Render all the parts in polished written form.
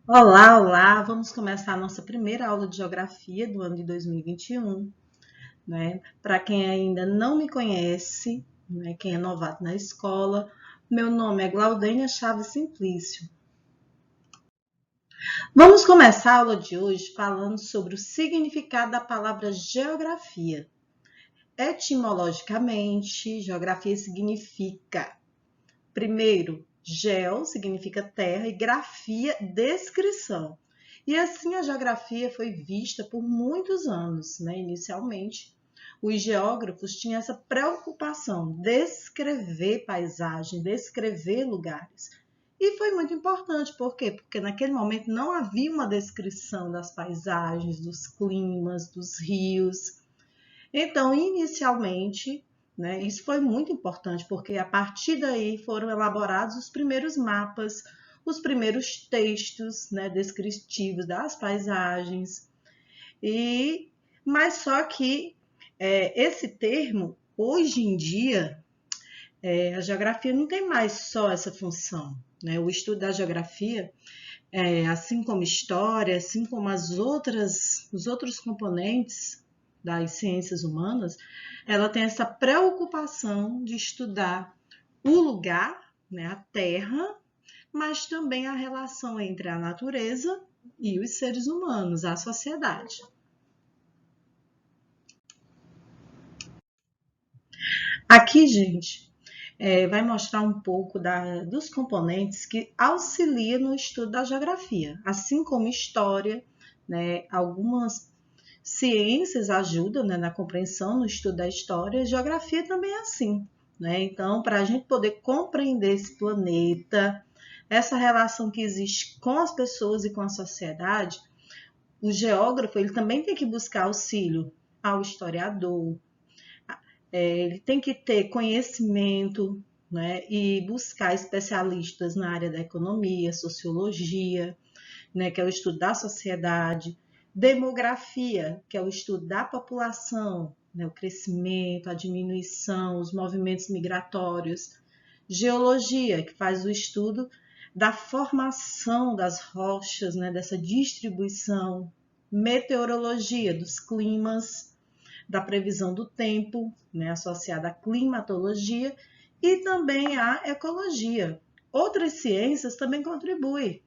Olá, olá! Vamos começar a nossa primeira aula de geografia do ano de 2021, né? Para quem ainda não me conhece, né, quem é novato na escola, meu nome é Glaudênia Chaves Simplício. Vamos começar a aula de hoje falando sobre o significado da palavra geografia. Etimologicamente, geografia significa, primeiro, geo significa terra e grafia, descrição. E assim a geografia foi vista por muitos anos, né? Inicialmente, os geógrafos tinham essa preocupação, descrever paisagem, descrever lugares. E foi muito importante, por quê? Porque naquele momento não havia uma descrição das paisagens, dos climas, dos rios. Então, inicialmente, né, isso foi muito importante, porque a partir daí foram elaborados os primeiros mapas, os primeiros textos, né, descritivos das paisagens. Mas só que esse termo, hoje em dia, a geografia não tem mais só essa função. Né? O estudo da geografia, assim como história, assim como os outros componentes das ciências humanas, ela tem essa preocupação de estudar o lugar, né, a terra, mas também a relação entre a natureza e os seres humanos, a sociedade. Aqui, gente, vai mostrar um pouco dos componentes que auxiliam no estudo da geografia, assim como história, né, algumas ciências ajudam, né, na compreensão, no estudo da história, a geografia também é assim. Né? Então, para a gente poder compreender esse planeta, essa relação que existe com as pessoas e com a sociedade, o geógrafo ele também tem que buscar auxílio ao historiador, ele tem que ter conhecimento, né, e buscar especialistas na área da economia, sociologia, né, que é o estudo da sociedade, demografia, que é o estudo da população, né, o crescimento, a diminuição, os movimentos migratórios, geologia, que faz o estudo da formação das rochas, né, dessa distribuição, meteorologia, dos climas, da previsão do tempo, né, associada à climatologia, e também à ecologia. Outras ciências também contribuem,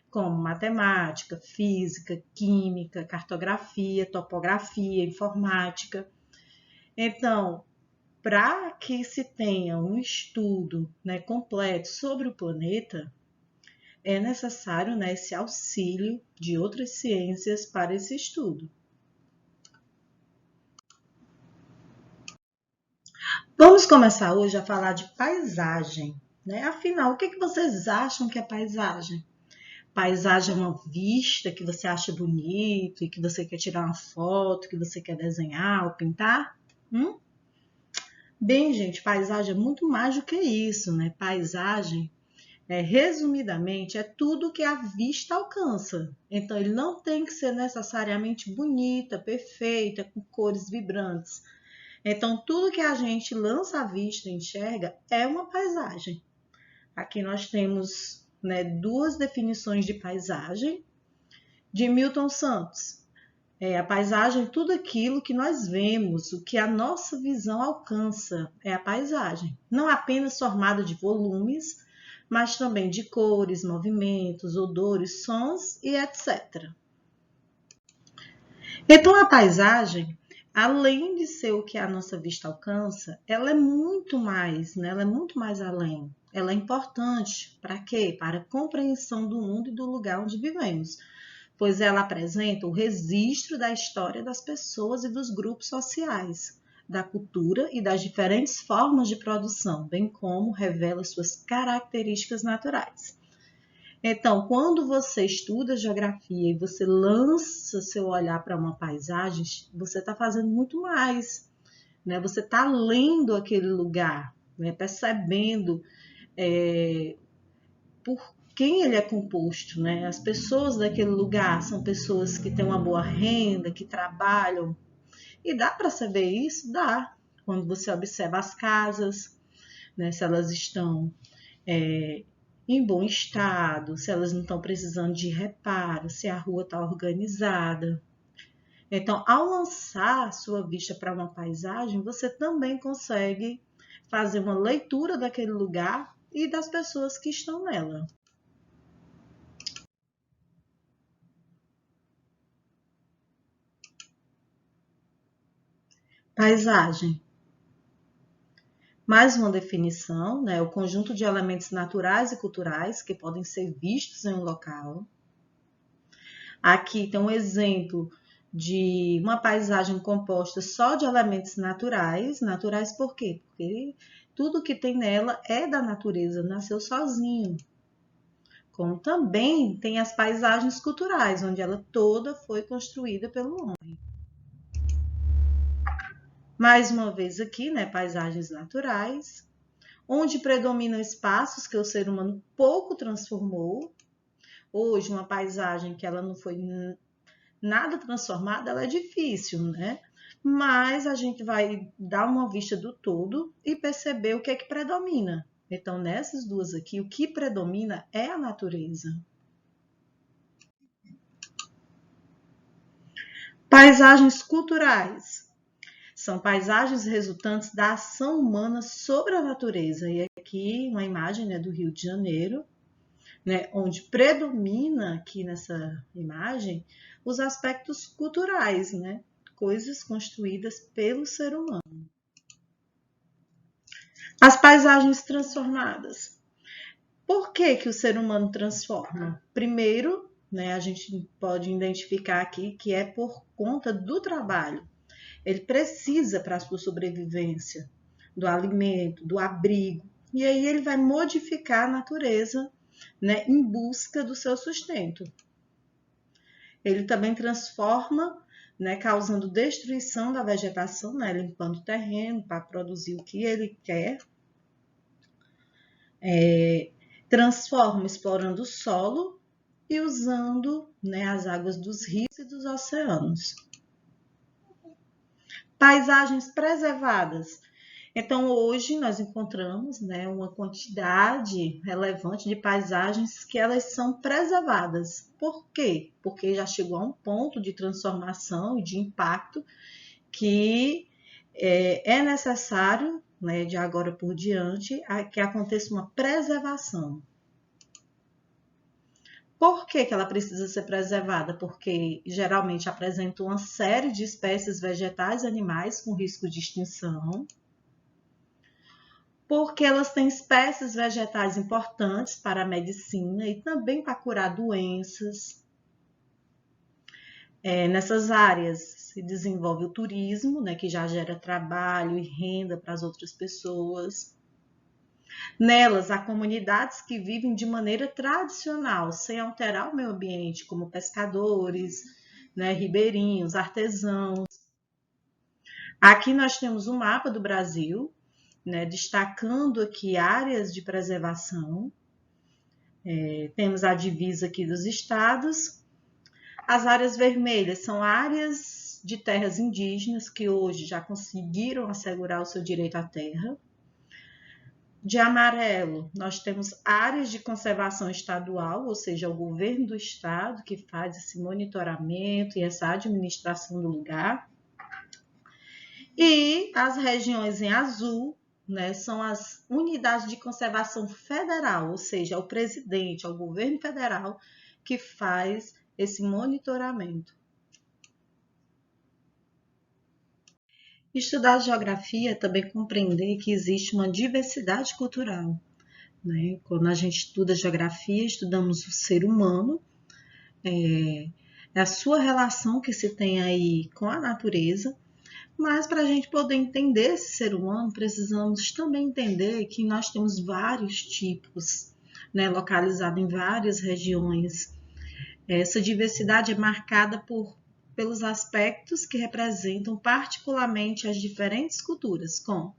como matemática, física, química, cartografia, topografia, informática. Então, para que se tenha um estudo, né, completo sobre o planeta, é necessário, né, esse auxílio de outras ciências para esse estudo. Vamos começar hoje a falar de paisagem. Né? Afinal, o que vocês acham que é paisagem? Paisagem é uma vista que você acha bonito e que você quer tirar uma foto, que você quer desenhar ou pintar? Hum? Bem, gente, paisagem é muito mais do que isso, né? Paisagem, resumidamente, é tudo que a vista alcança. Então, ele não tem que ser necessariamente bonita, perfeita, com cores vibrantes. Então, tudo que a gente lança à vista e enxerga é uma paisagem. Aqui nós temos, né, duas definições de paisagem de Milton Santos. A paisagem, tudo aquilo que nós vemos, o que a nossa visão alcança, é a paisagem. Não apenas formada de volumes, mas também de cores, movimentos, odores, sons e etc. Então, a paisagem, além de ser o que a nossa vista alcança, ela é muito mais, né? Ela é muito mais além. Ela é importante para quê? Para a compreensão do mundo e do lugar onde vivemos, pois ela apresenta o registro da história das pessoas e dos grupos sociais, da cultura e das diferentes formas de produção, bem como revela suas características naturais. Então, quando você estuda geografia e você lança seu olhar para uma paisagem, você está fazendo muito mais, né? Você está lendo aquele lugar, né? Percebendo por quem ele é composto, né? As pessoas daquele lugar são pessoas que têm uma boa renda, que trabalham, e dá para saber isso? Dá. Quando você observa as casas, né? Se elas estão em bom estado, se elas não estão precisando de reparo, se a rua está organizada. Então, ao lançar sua vista para uma paisagem, você também consegue fazer uma leitura daquele lugar e das pessoas que estão nela. Paisagem. Mais uma definição, né? O conjunto de elementos naturais e culturais que podem ser vistos em um local. Aqui tem um exemplo de uma paisagem composta só de elementos naturais. Naturais por quê? Porque tudo que tem nela é da natureza, nasceu sozinho. Como também tem as paisagens culturais, onde ela toda foi construída pelo homem. Mais uma vez aqui, né, paisagens naturais, onde predominam espaços que o ser humano pouco transformou. Hoje, uma paisagem que ela não foi nada transformada, ela é difícil, né? Mas a gente vai dar uma vista do todo e perceber o que é que predomina. Então, nessas duas aqui, o que predomina é a natureza. Paisagens culturais. São paisagens resultantes da ação humana sobre a natureza. E aqui uma imagem, né, do Rio de Janeiro, né, onde predomina aqui nessa imagem os aspectos culturais, né, coisas construídas pelo ser humano. As paisagens transformadas. Por que que o ser humano transforma? Primeiro, né, a gente pode identificar aqui que é por conta do trabalho. Ele precisa para a sua sobrevivência do alimento, do abrigo, e aí ele vai modificar a natureza, né, em busca do seu sustento. Ele também transforma, né, causando destruição da vegetação, né, limpando o terreno para produzir o que ele quer. Transforma explorando o solo e usando, né, as águas dos rios e dos oceanos. Paisagens preservadas. Então, hoje nós encontramos, né, uma quantidade relevante de paisagens que elas são preservadas. Por quê? Porque já chegou a um ponto de transformação e de impacto que é necessário, né, de agora por diante, que aconteça uma preservação. Por que ela precisa ser preservada? Porque geralmente apresenta uma série de espécies vegetais e animais com risco de extinção. Porque elas têm espécies vegetais importantes para a medicina e também para curar doenças. Nessas áreas se desenvolve o turismo, né, que já gera trabalho e renda para as outras pessoas. Nelas, há comunidades que vivem de maneira tradicional, sem alterar o meio ambiente, como pescadores, né, ribeirinhos, artesãos. Aqui nós temos um mapa do Brasil, né, destacando aqui áreas de preservação. Temos a divisa aqui dos estados. As áreas vermelhas são áreas de terras indígenas que hoje já conseguiram assegurar o seu direito à terra. De amarelo, nós temos áreas de conservação estadual, ou seja, o governo do estado que faz esse monitoramento e essa administração do lugar. E as regiões em azul, né, são as unidades de conservação federal, ou seja, é o presidente, é o governo federal que faz esse monitoramento. Estudar geografia é também compreender que existe uma diversidade cultural, né? Quando a gente estuda geografia, estudamos o ser humano, a sua relação que se tem aí com a natureza, mas para a gente poder entender esse ser humano, precisamos também entender que nós temos vários tipos, né, localizados em várias regiões. Essa diversidade é marcada pelos aspectos que representam particularmente as diferentes culturas, como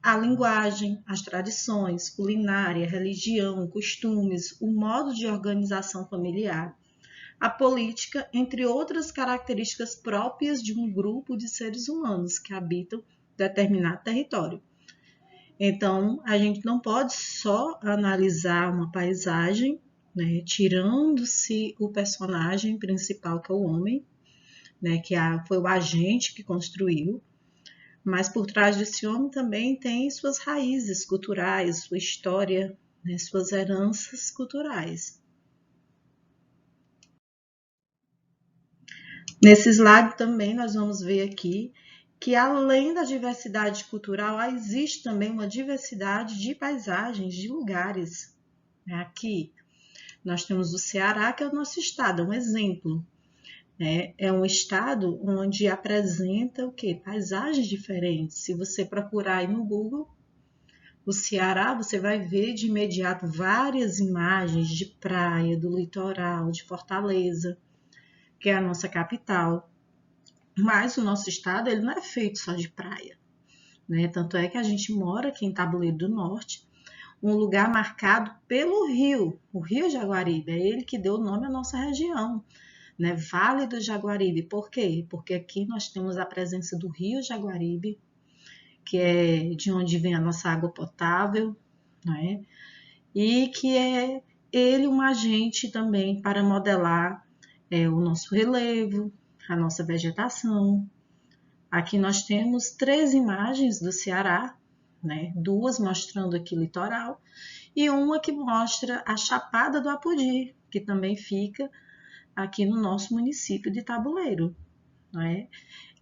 a linguagem, as tradições, culinária, religião, costumes, o modo de organização familiar, a política, entre outras características próprias de um grupo de seres humanos que habitam determinado território. Então, a gente não pode só analisar uma paisagem, né, tirando-se o personagem principal, que é o homem, né, que foi o agente que construiu, mas por trás desse homem também tem suas raízes culturais, sua história, né, suas heranças culturais. Nesse slide também nós vamos ver aqui que além da diversidade cultural, existe também uma diversidade de paisagens, de lugares. Aqui nós temos o Ceará, que é o nosso estado, é um exemplo. É um estado onde apresenta o quê? Paisagens diferentes. Se você procurar aí no Google o Ceará, você vai ver de imediato várias imagens de praia, do litoral, de Fortaleza, que é a nossa capital. Mas o nosso estado ele não é feito só de praia, né? Tanto é que a gente mora aqui em Tabuleiro do Norte, um lugar marcado pelo rio, o Rio Jaguaribe. É ele que deu o nome à nossa região, né? Vale do Jaguaribe. Por quê? Porque aqui nós temos a presença do Rio Jaguaribe, que é de onde vem a nossa água potável, né? E que é ele um agente também para modelar o nosso relevo, a nossa vegetação. Aqui nós temos 3 imagens do Ceará, né? 2 mostrando aqui o litoral e uma que mostra a Chapada do Apodi, que também fica aqui no nosso município de Tabuleiro, né?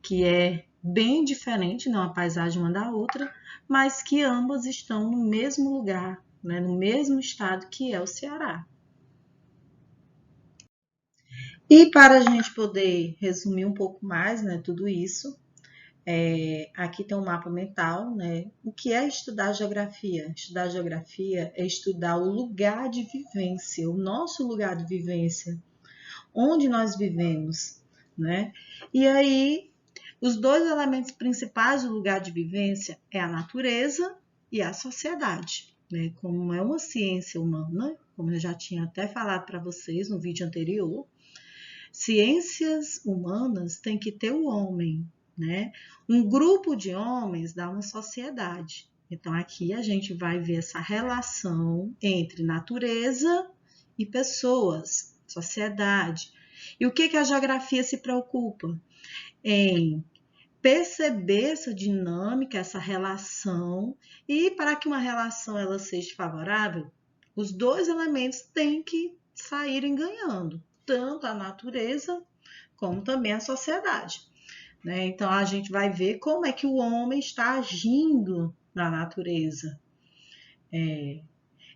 Que é bem diferente, não a paisagem uma da outra, mas que ambas estão no mesmo lugar, né? No mesmo estado que é o Ceará. E para a gente poder resumir um pouco mais, né, tudo isso, aqui tem um mapa mental, né? O que é estudar geografia? Estudar geografia é estudar o lugar de vivência, o nosso lugar de vivência, onde nós vivemos, né? E aí, os 2 elementos principais do lugar de vivência é a natureza e a sociedade, né? Como é uma ciência humana, como eu já tinha até falado para vocês no vídeo anterior, ciências humanas tem que ter o homem, né? Um grupo de homens dá uma sociedade. Então, aqui a gente vai ver essa relação entre natureza e pessoas, sociedade. E o que a geografia se preocupa? Em perceber essa dinâmica, essa relação, e para que uma relação ela seja favorável, os 2 elementos têm que saírem ganhando, tanto a natureza como também a sociedade, né? Então a gente vai ver como é que o homem está agindo na natureza.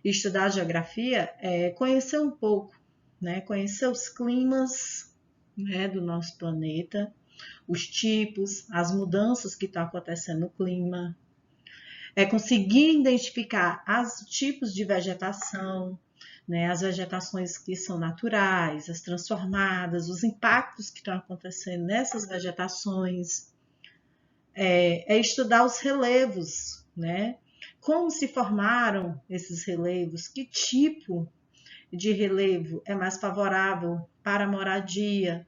Estudar a geografia é conhecer um pouco, né? Conhecer os climas, né, do nosso planeta, os tipos, as mudanças que estão acontecendo no clima, conseguir identificar os tipos de vegetação, né, as vegetações que são naturais, as transformadas, os impactos que estão acontecendo nessas vegetações, estudar os relevos, né? Como se formaram esses relevos, que tipo de relevo é mais favorável para a moradia,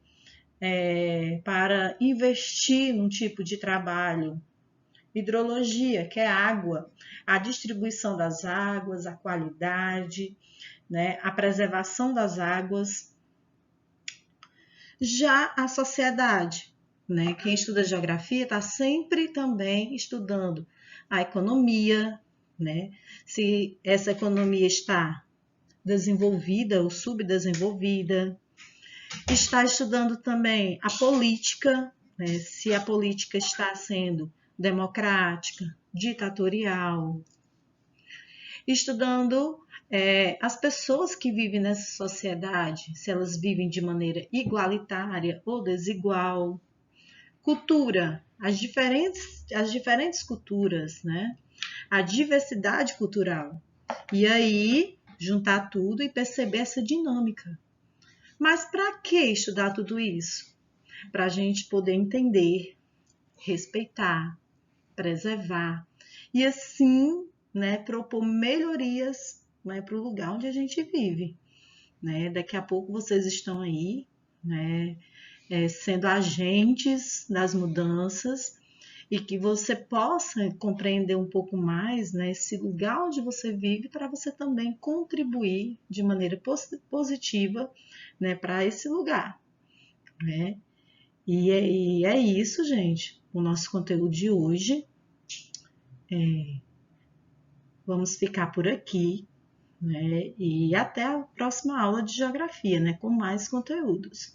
para investir num tipo de trabalho. Hidrologia, que é água, a distribuição das águas, a qualidade, né, a preservação das águas. Já a sociedade, né, quem estuda geografia está sempre também estudando a economia, né, se essa economia está desenvolvida ou subdesenvolvida. Está estudando também a política, né, se a política está sendo democrática, ditatorial. Estudando as pessoas que vivem nessa sociedade, se elas vivem de maneira igualitária ou desigual. Cultura, as diferentes culturas, né? A diversidade cultural. E aí, juntar tudo e perceber essa dinâmica. Mas para que estudar tudo isso? Para a gente poder entender, respeitar, preservar e assim, né, propor melhorias, né, para o lugar onde a gente vive, né? Daqui a pouco vocês estão aí, né, sendo agentes das mudanças e que você possa compreender um pouco mais, né, esse lugar onde você vive para você também contribuir de maneira positiva, né, para esse lugar, né? E é isso, gente. O nosso conteúdo de hoje. Vamos ficar por aqui, né? E até a próxima aula de geografia, né? Com mais conteúdos.